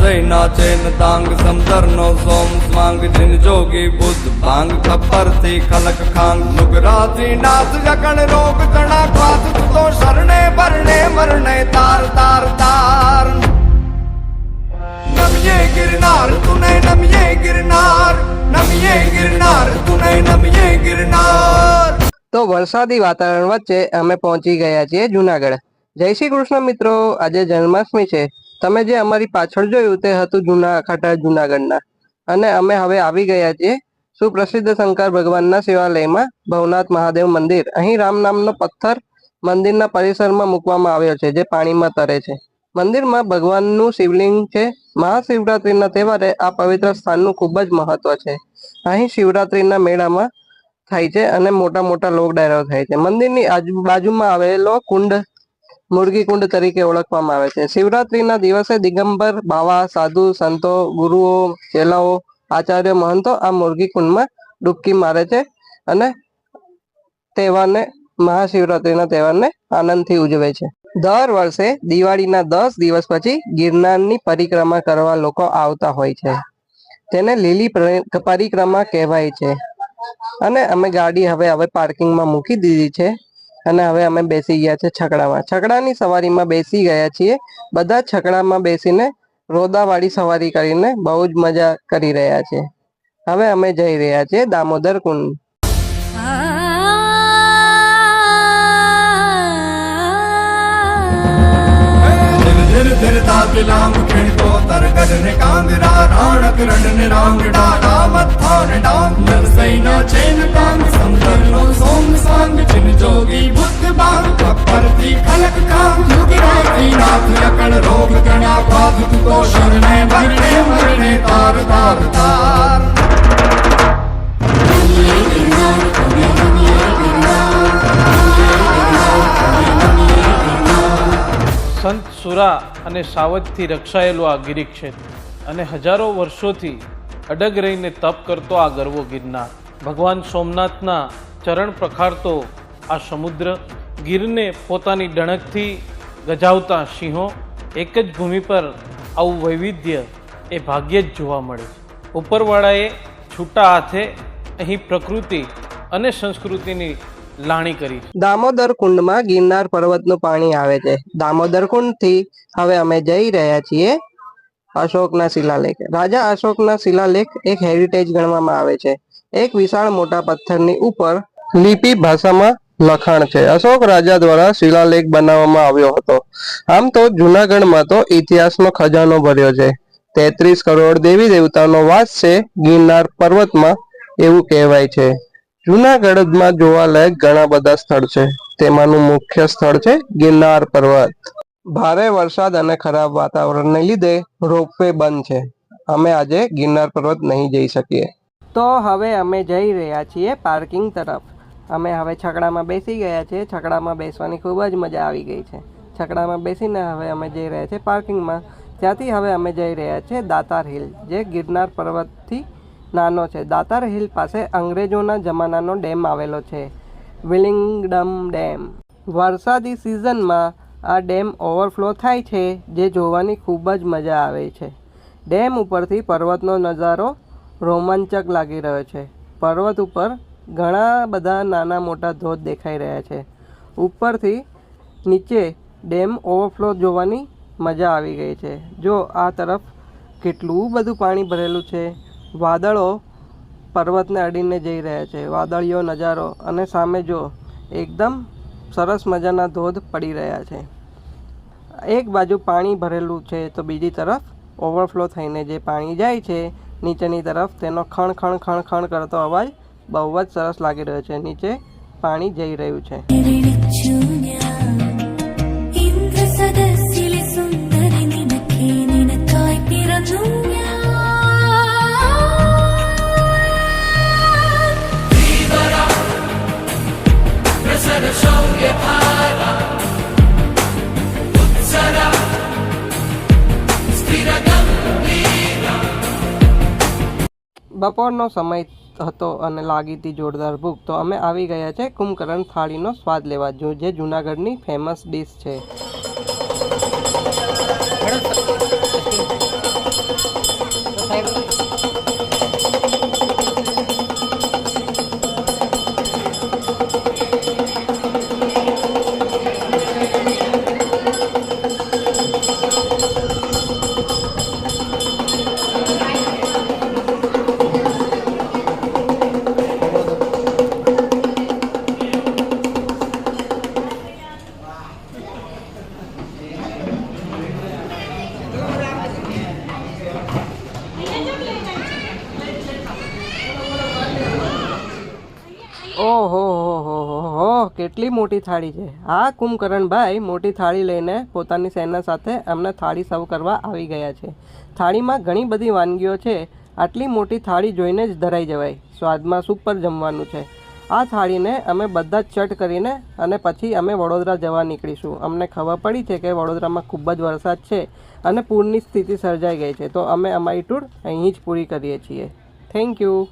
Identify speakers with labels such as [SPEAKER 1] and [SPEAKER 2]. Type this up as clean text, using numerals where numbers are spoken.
[SPEAKER 1] નરસઈ નાચે ન તાંગ સમદર નો સોમ સ્વાંગ જીન જોગી બુદ્ધ ભાંગ ખપ્પર થી ખલક ખાંગ નુગરાથી નાથ જકણ રોગ તણા ક્વાથ તો શરણે ભરણે મરણે તાર તાર તાર નમિયે गिरनार तूने नमिये गिरनार नमिये गिरनार तूने नमिये गिरनार।
[SPEAKER 2] તો વરસાદી વાતાવરણ વચ્ચે અમે પહોંચી ગયા છીએ જુનાગઢ। જય શ્રી કૃષ્ણ મિત્રો, આજે જન્માષ્ટમી છે। તમે જે અમારી પાછળ જોયું તે હતું જૂના અખાટા જુનાગઢના, અને અમે હવે આવી ગયા છીએ સુપ્રસિદ્ધ શંકર ભગવાનના શિવાલયમાં ભવનાથ મહાદેવ મંદિર। અહીં રામ નામનો પથ્થર મંદિરના પરિસરમાં મૂકવામાં આવ્યો છે, જે પાણીમાં તરે છે। મંદિરમાં ભગવાનનું શિવલિંગ છે। મહાશિવરાત્રિના તહેવારે આ પવિત્ર સ્થાનનું ખૂબ જ મહત્વ છે। અહીં શિવરાત્રિના મેળામાં થાય છે અને મોટા મોટા લોક ડાયરાઓ થાય છે। મંદિરની આજુબાજુમાં આવેલો કુંડ મુરગી કુંડ તરીકે ઓળખવામાં આવે છે। શિવરાત્રિના દિવસે દિગંબર બાવા, સાધુ, સંતો, ગુરુઓ, ચેલાઓ, આચાર્ય, મહંતો આ મુરગી કુંડમાં ડૂબકી મારે છે અને તહેવારને મહાશિવરાત્રિના તહેવારને આનંદથી ઉજવે છે। દર વર્ષે દિવાળીના 10 દિવસ પછી ગિરનારની પરિક્રમા કરવા લોકો આવતા હોય છે, તેને લીલી પરિક્રમા કહેવાય છે। અને અમે ગાડી હવે પાર્કિંગમાં મૂકી દીધી છે અને હવે અમે બેસી ગયા છે છકડામાં। છકડાની સવારીમાં બેસી ગયા છીએ। બધા છકડામાં બેસીને રોદાવાળી સવારી કરીને બહુ જ મજા કરી રહ્યા છે। હવે અમે જઈ રહ્યા છીએ દામોદર કુંડ।
[SPEAKER 1] लांग खिड़को तरगज ने कांगरा राणक रण ने रांग डाला मत्था ने डांग नरसई ना चैन कांग समदर नो सोम सांग जिन जोगी बुद्ध बांग खप्पर थी खलक कांग नुगराती नाथ यकण रोग गणा पाद तो शरणे भरणे मरणे तार तार तार।
[SPEAKER 3] સંત સુરા અને સાવજથી રક્ષાયેલું આ ગિરિક્ષેત્ર અને હજારો વર્ષોથી અડગ રહીને તપ કરતો આ ગરવો ગિરનાર, ભગવાન સોમનાથના ચરણ પ્રખારતો આ સમુદ્ર, ગીરને પોતાની ડણકથી ગજાવતા સિંહો, એક જ ભૂમિ પર આવું વૈવિધ્ય એ ભાગ્યે જ જોવા મળે છે। ઉપરવાળાએ છૂટા હાથે અહીં પ્રકૃતિ અને સંસ્કૃતિની લાણી કરી।
[SPEAKER 2] દામોદર કુંડમાં ગિરનાર પર્વતનું પાણી આવે છે। દામોદર કુંડથી હવે અમે જઈ રહ્યા છીએ અશોકના શિલાલેખ। રાજા અશોકના શિલાલેખ એક હેરિટેજ ગણવામાં આવે છે। એક વિશાળ મોટા પથ્થરની ઉપર લિપિ ભાષામાં લખાણ છે। અશોક રાજા દ્વારા શિલાલેખ બનાવવામાં આવ્યો હતો। આમ તો જૂનાગઢમાં તો ઇતિહાસનો ખજાનો ભર્યો છે। 33 કરોડ દેવી દેવતાનો વાસ છે ગિરનાર પર્વતમાં એવું કહેવાય છે। જૂનાગઢમાં જોવાલાયક ઘણા બધા સ્થળ છે, તેમાંનું મુખ્ય સ્થળ છે ગિરનાર પર્વત। ભારે વરસાદ અને ખરાબ વાતાવરણને લીધે રોપવે બંધ છે। અમે આજે ગિરનાર પર્વત નહીં જઈ શકીએ। તો હવે અમે જઈ રહ્યા છીએ પાર્કિંગ તરફ। અમે હવે છકડામાં બેસી ગયા છીએ। છકડામાં બેસવાની ખૂબ જ મજા આવી ગઈ છે। છકડામાં બેસીને હવે અમે જઈ રહ્યા છીએ પાર્કિંગમાં। ત્યાંથી હવે અમે જઈ રહ્યા છીએ દાતાર હિલ, જે ગિરનાર પર્વતથી નાનો છે। દાતાર હિલ પાસે અંગ્રેજોના જમાનાનો ડેમ આવેલો છે, વિલિંગડમ ડેમ। વરસાદી સિઝનમાં આ ડેમ ઓવરફ્લો થાય છે, જે જોવાની ખૂબ જ મજા આવે છે। ડેમ ઉપરથી પર્વતનો નજારો રોમાંચક લાગી રહ્યો છે। પર્વત ઉપર ઘણા બધા નાના મોટા ધોધ દેખાઈ રહ્યા છે। ઉપરથી નીચે ડેમ ઓવરફ્લો જોવાની મજા આવી ગઈ છે। જો આ તરફ કેટલું બધું પાણી ભરેલું છે। વાદળો પર્વતને અડીને જઈ રહ્યા છે, વાદળીયો નજારો, અને સામે જો એકદમ સરસ મજાના ધોધ પડી રહ્યા છે। એક બાજુ પાણી ભરેલું છે તો બીજી તરફ ઓવરફ્લો થઈને જે પાણી જાય છે નીચેની તરફ, તેનો ખણ ખણ ખણ ખણ કરતો અવાજ બહુ જ સરસ લાગી રહ્યો છે। નીચે પાણી જઈ રહ્યું છે। બપોરનો સમય હતો અને લાગી હતી જોરદાર ભૂખ, તો અમે આવી ગયા છે કુંભકરણ થાળીનો સ્વાદ લેવા, જે જૂનાગઢની ફેમસ ડીશ છે। ઓહો કેટલી મોટી થાળી છે. હા, કુંભકરણભાઈ મોટી થાળી લઈને પોતાની સેના સાથે અમને થાળી સર્વ કરવા આવી ગયા છે. થાળીમાં ઘણી બધી વાનગીઓ છે. આટલી મોટી થાળી જોઈને જ ધરાઈ જવાય. સ્વાદમાં સુપર જમવાનું છે. આ થાળીને અમે બધા જ ચટ કરીને અને પછી અમે વડોદરા જવા નીકળીશું. અમને ખબર પડી છે કે વડોદરામાં ખૂબ જ વરસાદ છે અને પૂરની સ્થિતિ સર્જાઈ ગઈ છે, તો અમે અમારી ટૂર અહીં જ પૂરી કરીએ છીએ. Thank you.